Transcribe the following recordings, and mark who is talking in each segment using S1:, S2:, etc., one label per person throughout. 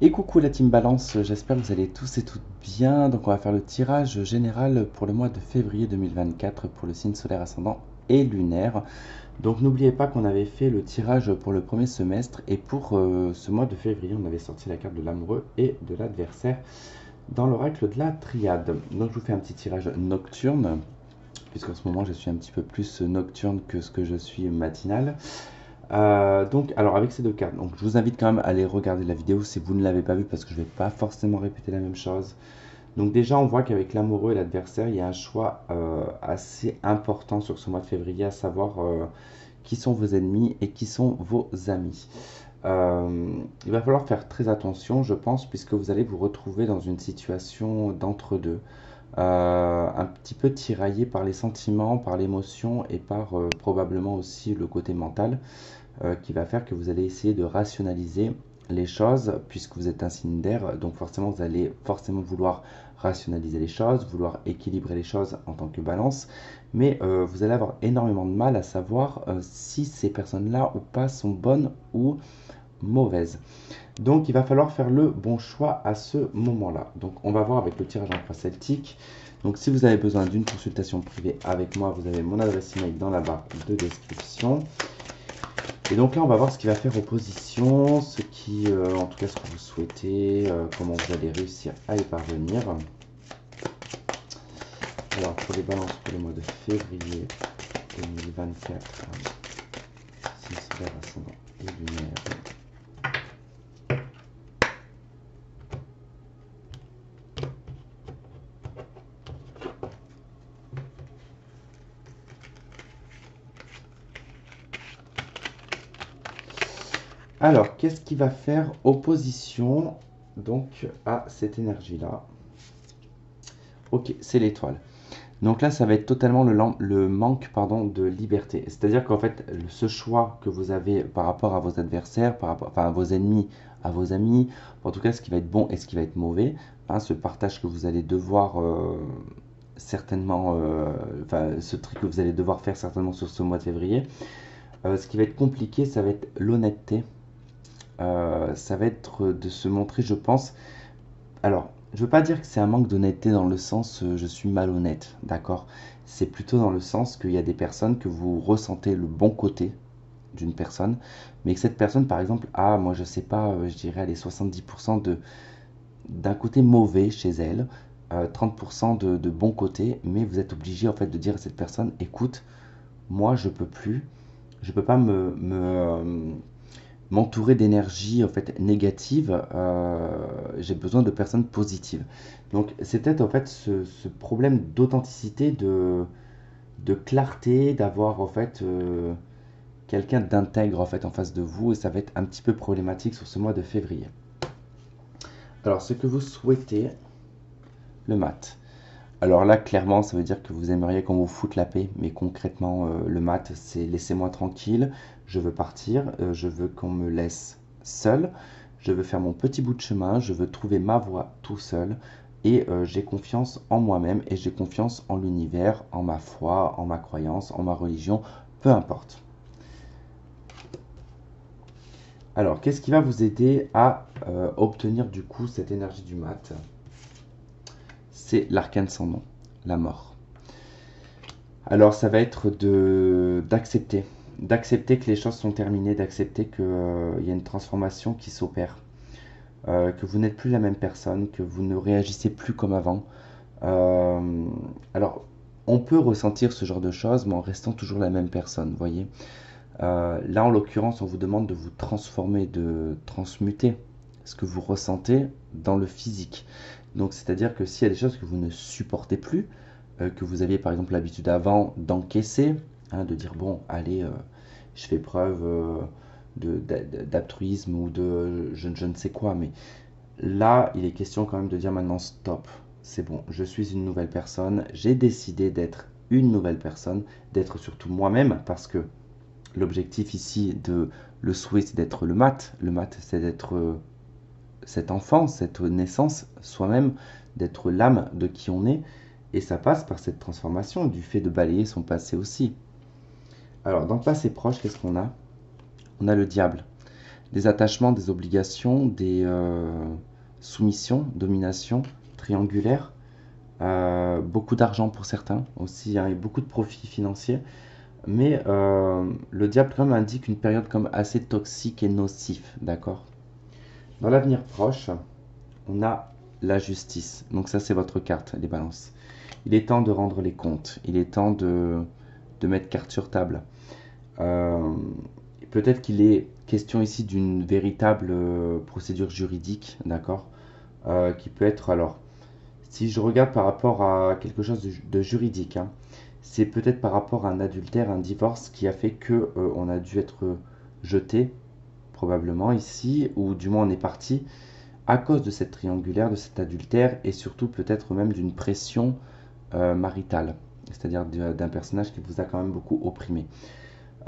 S1: Et coucou la team Balance, j'espère que vous allez tous et toutes bien. Donc on va faire le tirage général pour le mois de février 2024 pour le signe solaire ascendant et lunaire. Donc n'oubliez pas qu'on avait fait le tirage pour le premier semestre et pour ce mois de février on avait sorti la carte de l'amoureux et de l'adversaire dans l'oracle de la triade. Donc je vous fais un petit tirage nocturne puisqu'en ce moment je suis un petit peu plus nocturne que ce que je suis matinal. Donc, alors avec ces deux cartes, donc je vous invite quand même à aller regarder la vidéo si vous ne l'avez pas vue parce que je ne vais pas forcément répéter la même chose. Donc déjà, on voit qu'avec l'amoureux et l'adversaire, il y a un choix assez important sur ce mois de février, à savoir qui sont vos ennemis et qui sont vos amis. Il va falloir faire très attention, je pense, puisque vous allez vous retrouver dans une situation d'entre-deux, un petit peu tiraillé par les sentiments, par l'émotion et par probablement aussi le côté mental qui va faire que vous allez essayer de rationaliser les choses puisque vous êtes un signe d'air, donc forcément vous allez forcément vouloir rationaliser les choses, vouloir équilibrer les choses en tant que balance, mais vous allez avoir énormément de mal à savoir si ces personnes-là ou pas sont bonnes ou mauvaises. Donc il va falloir faire le bon choix à ce moment-là. Donc on va voir avec le tirage en croix celtique. Donc si vous avez besoin d'une consultation privée avec moi, vous avez mon adresse email dans la barre de description. Et donc là, on va voir ce qui va faire opposition, ce qui, en tout cas, ce que vous souhaitez, comment vous allez réussir à y parvenir. Alors, pour les balances pour le mois de février 2024, signe solaire ascendant et lunaire. Alors, qu'est-ce qui va faire opposition donc à cette énergie-là? Ok, c'est l'étoile. Donc là, ça va être totalement le manque pardon, de liberté. C'est-à-dire qu'en fait, ce choix que vous avez par rapport à vos adversaires, par rapport, enfin à vos ennemis, à vos amis, en tout cas ce qui va être bon et ce qui va être mauvais, hein, ce partage que vous allez devoir certainement, enfin ce truc que vous allez devoir faire certainement sur ce mois de février, ce qui va être compliqué, ça va être l'honnêteté. Ça va être de se montrer, je pense, alors, je veux pas dire que c'est un manque d'honnêteté dans le sens je suis malhonnête, d'accord? C'est plutôt dans le sens qu'il y a des personnes que vous ressentez le bon côté d'une personne, mais que cette personne, par exemple, a, moi je sais pas, je dirais, les 70% d'un côté mauvais chez elle, 30% de bon côté, mais vous êtes obligé en fait de dire à cette personne, écoute, moi je peux plus, je peux pas m'entourer d'énergie en fait négative, j'ai besoin de personnes positives. Donc c'est peut-être en fait ce problème d'authenticité, de clarté, d'avoir en fait quelqu'un d'intègre en fait en face de vous et ça va être un petit peu problématique sur ce mois de février. Alors ce que vous souhaitez, le mat. Alors là, clairement, ça veut dire que vous aimeriez qu'on vous foute la paix, mais concrètement, le mat, c'est laissez-moi tranquille, je veux partir, je veux qu'on me laisse seul, je veux faire mon petit bout de chemin, je veux trouver ma voie tout seul, et j'ai confiance en moi-même, et j'ai confiance en l'univers, en ma foi, en ma croyance, en ma religion, peu importe. Alors, qu'est-ce qui va vous aider à obtenir du coup cette énergie du mat? C'est l'arcane sans nom, la mort. Alors ça va être d'accepter que les choses sont terminées, d'accepter qu'il y a une transformation qui s'opère, que vous n'êtes plus la même personne, que vous ne réagissez plus comme avant. Euh, alors on peut ressentir ce genre de choses, mais en restant toujours la même personne, vous voyez. Là en l'occurrence, on vous demande de vous transformer, de transmuter ce que vous ressentez dans le physique. Donc c'est-à-dire que s'il y a des choses que vous ne supportez plus, que vous aviez par exemple l'habitude avant d'encaisser, hein, de dire bon, allez, je fais preuve d'altruisme ou de je ne sais quoi, mais là, il est question quand même de dire maintenant stop, c'est bon, je suis une nouvelle personne, j'ai décidé d'être une nouvelle personne, d'être surtout moi-même, parce que l'objectif ici de le souhait, c'est d'être le mat. Le mat, c'est d'être cet enfant, cette naissance soi-même, d'être l'âme de qui on est. Et ça passe par cette transformation du fait de balayer son passé aussi. Alors, dans le passé proche, qu'est-ce qu'on a? On a le diable. des attachements, des obligations, des soumissions, domination, triangulaire, beaucoup d'argent pour certains aussi, hein, et beaucoup de profits financiers. Mais le diable quand même indique une période comme assez toxique et nocif, d'accord? Dans l'avenir proche, on a la justice. Donc ça, c'est votre carte, les balances. Il est temps de rendre les comptes. Il est temps de mettre carte sur table. Euh, Peut-être qu'il est question ici d'une véritable procédure juridique, d'accord? Qui peut être, alors, si je regarde par rapport à quelque chose de juridique, hein, c'est peut-être par rapport à un adultère, un divorce qui a fait que on a dû être jeté, probablement ici, ou du moins on est parti à cause de cette triangulaire, de cet adultère, et surtout peut-être même d'une pression maritale, c'est-à-dire d'un personnage qui vous a quand même beaucoup opprimé.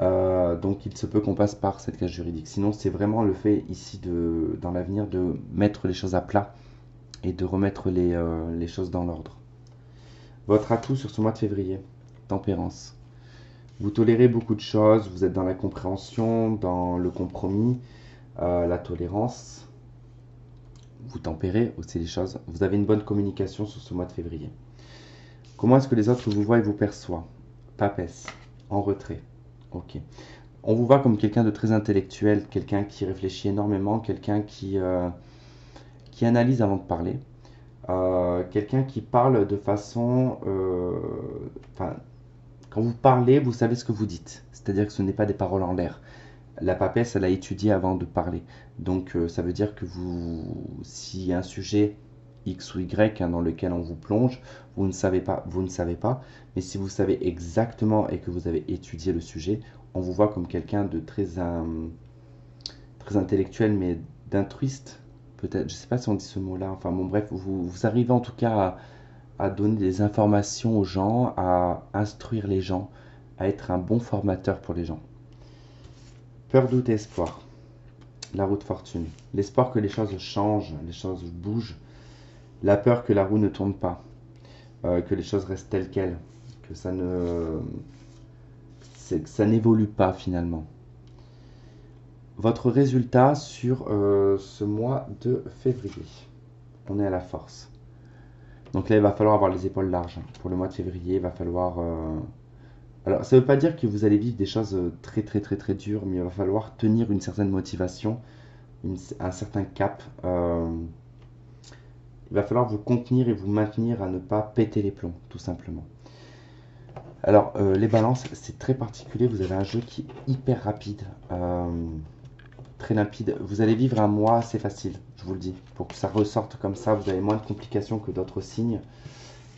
S1: Donc il se peut qu'on passe par cette case juridique. Sinon, c'est vraiment le fait ici, dans l'avenir, de mettre les choses à plat et de remettre les choses dans l'ordre. Votre atout sur ce mois de février, tempérance. Vous tolérez beaucoup de choses, vous êtes dans la compréhension, dans le compromis, la tolérance. Vous tempérez aussi les choses. Vous avez une bonne communication sur ce mois de février. Comment est-ce que les autres vous voient et vous perçoivent? Papesse, en retrait. Ok. On vous voit comme quelqu'un de très intellectuel, quelqu'un qui réfléchit énormément, quelqu'un qui analyse avant de parler, quelqu'un qui parle de façon... Enfin, quand vous parlez, vous savez ce que vous dites. C'est-à-dire que ce n'est pas des paroles en l'air. La papesse, elle a étudié avant de parler. Donc, ça veut dire que s'il y a un sujet X ou Y, hein, dans lequel on vous plonge, vous ne savez pas, vous ne savez pas. Mais si vous savez exactement et que vous avez étudié le sujet, on vous voit comme quelqu'un de très intellectuel, mais d'intruiste. Peut-être, je ne sais pas si on dit ce mot-là. Enfin bon, bref, vous arrivez en tout cas à donner des informations aux gens, à instruire les gens, à être un bon formateur pour les gens. Peur, doute et espoir. La roue de fortune. L'espoir que les choses changent, les choses bougent. La peur que la roue ne tourne pas, que les choses restent telles quelles, que ça n'évolue pas finalement. Votre résultat sur ce mois de février. On est à la force. Donc là, il va falloir avoir les épaules larges. Pour le mois de février, il va falloir... Alors, ça ne veut pas dire que vous allez vivre des choses très très très très dures, mais il va falloir tenir une certaine motivation, un certain cap. Il va falloir vous contenir et vous maintenir à ne pas péter les plombs, tout simplement. Alors, les balances, c'est très particulier. Vous avez un jeu qui est hyper rapide, très limpide. Vous allez vivre un mois assez facile, je vous le dis. Pour que ça ressorte comme ça, vous avez moins de complications que d'autres signes.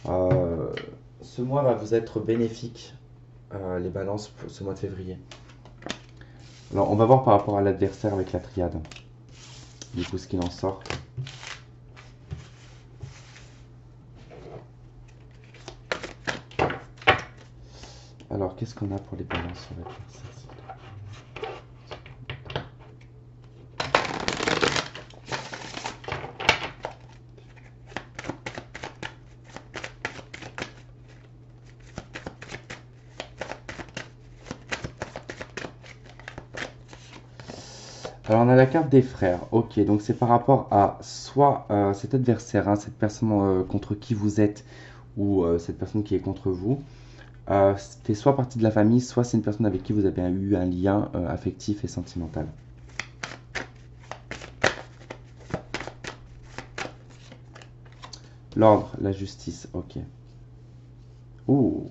S1: Ce mois va vous être bénéfique, les balances, pour ce mois de février. Alors, on va voir par rapport à l'adversaire avec la triade. Du coup, ce qu'il en sort. Alors, qu'est-ce qu'on a pour les balances sur l'adversaire? Alors on a la carte des frères, ok, donc c'est par rapport à soit cet adversaire, hein, cette personne contre qui vous êtes, ou cette personne qui est contre vous, fait soit partie de la famille, soit c'est une personne avec qui vous avez eu un lien affectif et sentimental. L'ordre, la justice, ok. Ouh.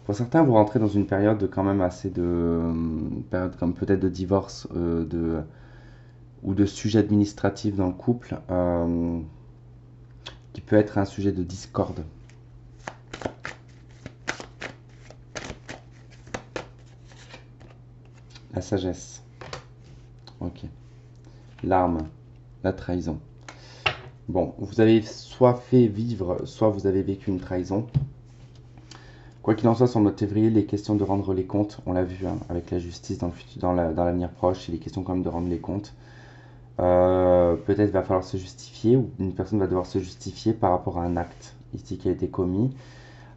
S1: Pour certains, vous rentrez dans une période quand même assez période comme peut-être de divorce, ou de sujet administratif dans le couple, qui peut être un sujet de discorde. La sagesse. Ok. L'arme. La trahison. Bon, vous avez soit fait vivre, soit vous avez vécu une trahison. Quoi qu'il en soit, sur notre février, il est question de rendre les comptes. On l'a vu, hein, avec la justice dans l'avenir proche, il est question quand même de rendre les comptes. Peut-être va falloir se justifier, ou une personne va devoir se justifier par rapport à un acte ici qui a été commis.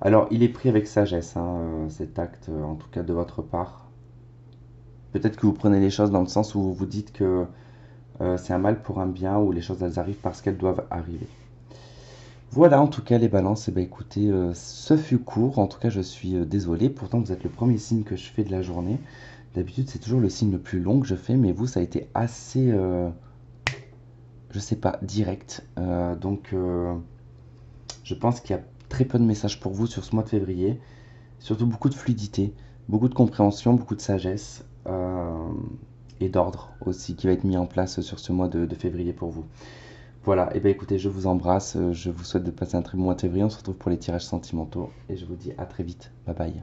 S1: Alors, il est pris avec sagesse, hein, cet acte, en tout cas de votre part. Peut-être que vous prenez les choses dans le sens où vous vous dites que c'est un mal pour un bien, ou les choses elles arrivent parce qu'elles doivent arriver. Voilà, en tout cas, les balances, eh ben, écoutez, ce fut court. En tout cas, je suis désolé. Pourtant, vous êtes le premier signe que je fais de la journée. D'habitude, c'est toujours le signe le plus long que je fais, mais vous, ça a été assez, je sais pas, direct. Je pense qu'il y a très peu de messages pour vous sur ce mois de février. Surtout beaucoup de fluidité, beaucoup de compréhension, beaucoup de sagesse et d'ordre aussi qui va être mis en place sur ce mois de février pour vous. Voilà, et bien écoutez, je vous embrasse, je vous souhaite de passer un très bon mois de février, on se retrouve pour les tirages sentimentaux et je vous dis à très vite, bye bye.